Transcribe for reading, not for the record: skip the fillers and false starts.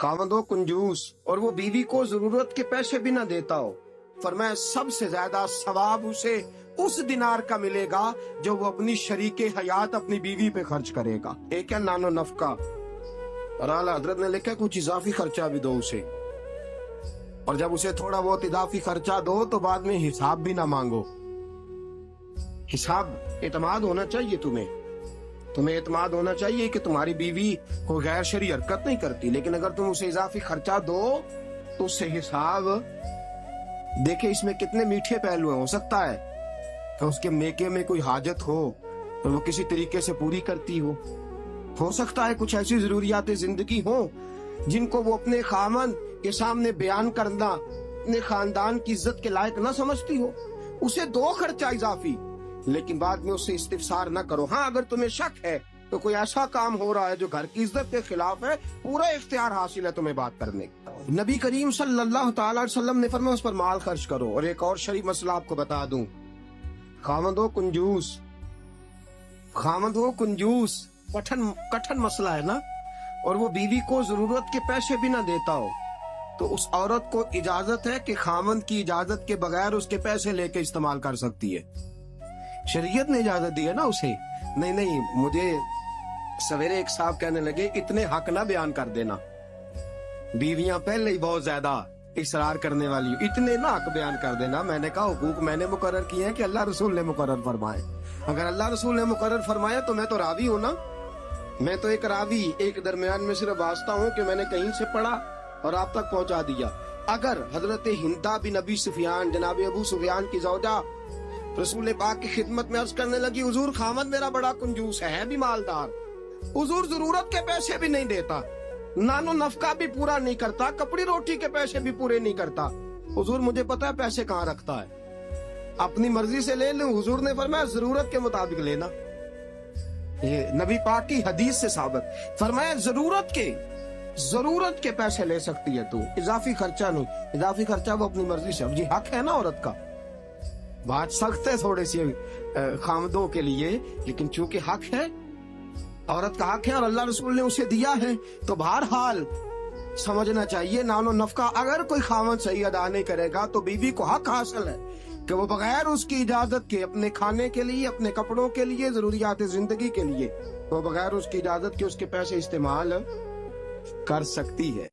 खामद हो कंजूस और वो बीवी को जरूरत के पैसे भी ना देता हो, फरमाया सबसे ज्यादा सवाब उसे उस दिनार का मिलेगा जो वो अपनी शरीके हयात अपनी बीवी पे खर्च करेगा। एक है नानो नफका, और आला हजरत ने लिखा कुछ इजाफी खर्चा भी दो उसे, और जब उसे थोड़ा बहुत इजाफी खर्चा दो तो बाद में हिसाब भी ना मांगो। हिसाब एतमाद होना चाहिए, तुम्हें एतमाद होना चाहिए कि तुम्हारी बीवी कोई गैर शरई हरकत नहीं करती, लेकिन अगर तुम उसे इजाफी खर्चा दो तो उससे हिसाब देखे। इसमें कितने मीठे पहलू हैं। हो सकता है कि उसके मेके में कोई हाजत हो तो वो किसी तरीके से पूरी करती हो सकता है कुछ ऐसी जरूरियात जिंदगी हो जिनको वो अपने खामन के सामने बयान करना अपने खानदान की इज्जत के लायक ना समझती हो, उसे दो खर्चा इजाफी, लेकिन बाद में उससे इस्तिफसार न करो। हाँ, अगर तुम्हें शक है तो कोई ऐसा काम हो रहा है जो घर की इज्जत के खिलाफ है, पूरा इख्तियार हासिल है तुम्हें बात करने का। नबी करीम सल्लल्लाहु तआला अलैहि वसल्लम ने फरमाया उस पर माल खर्च करो। और एक और शरई मसला आपको बता दूं, खामद हो कंजूस कठिन मसला है ना, और वो बीवी को जरूरत के पैसे भी ना देता हो तो उस औरत को इजाजत है कि खामद की इजाजत के बगैर उसके पैसे लेके इस्तेमाल कर सकती है। शरीयत ने इजाजत दी है ना उसे। नहीं, मुझे सवेरे एक साहब कहने लगे इतने हक ना बयान कर देना, बीवियां पहले ही बहुत ज्यादा इसरार करने वाली, इतने ना हक बयान कर देना। मैंने कहा हुकूक मैंने मुकर्रर किए हैं कि अल्लाह रसूल ने मुकर्रर फरमाए। अगर अल्लाह रसूल ने मुकर्रर फरमाया तो मैं तो रावी हूं ना, मैं तो एक रावी, एक दरमियान में सिर्फ वास्ता हूं कि मैंने कहीं से पढ़ा और आप तक पहुंचा दिया। अगर हजरत हिंदा बिन अबी सुफियान जनाब अबू सुफियान की ज़ौजा रसूल पाक की खिदमत में अर्ज करने लगी, हुजूर खामद मेरा बड़ा कंजूस है भी मालदार, हुजूर जरूरत के पैसे भी नहीं देता, नानो नफका भी पूरा नहीं करता, कपड़ी रोटी के पैसे भी पूरे नहीं करता, हुजूर मुझे पता है पैसे कहाँ रखता है, अपनी मर्जी से ले लूं। हुजूर ने फरमाया जरूरत के मुताबिक लेना। ये नबी पाक की हदीस से साबित, फरमाया जरूरत के पैसे ले सकती है तू, इजाफी खर्चा नहीं। इजाफी खर्चा वो अपनी मर्जी से, अब जी हक है ना औरत का, बात सख्त है थोड़ी सी खामदों के लिए, लेकिन चूंकि हक है, औरत का हक है और अल्लाह रसूल ने उसे दिया है, तो बहरहाल समझना चाहिए नानो नफका अगर कोई खामद सही अदा नहीं करेगा तो बीवी को हक हासिल है कि वो बगैर उसकी इजाजत के अपने खाने के लिए, अपने कपड़ों के लिए, जरूरियात जिंदगी के लिए, वो बगैर उसकी इजाजत के उसके पैसे इस्तेमाल कर सकती है।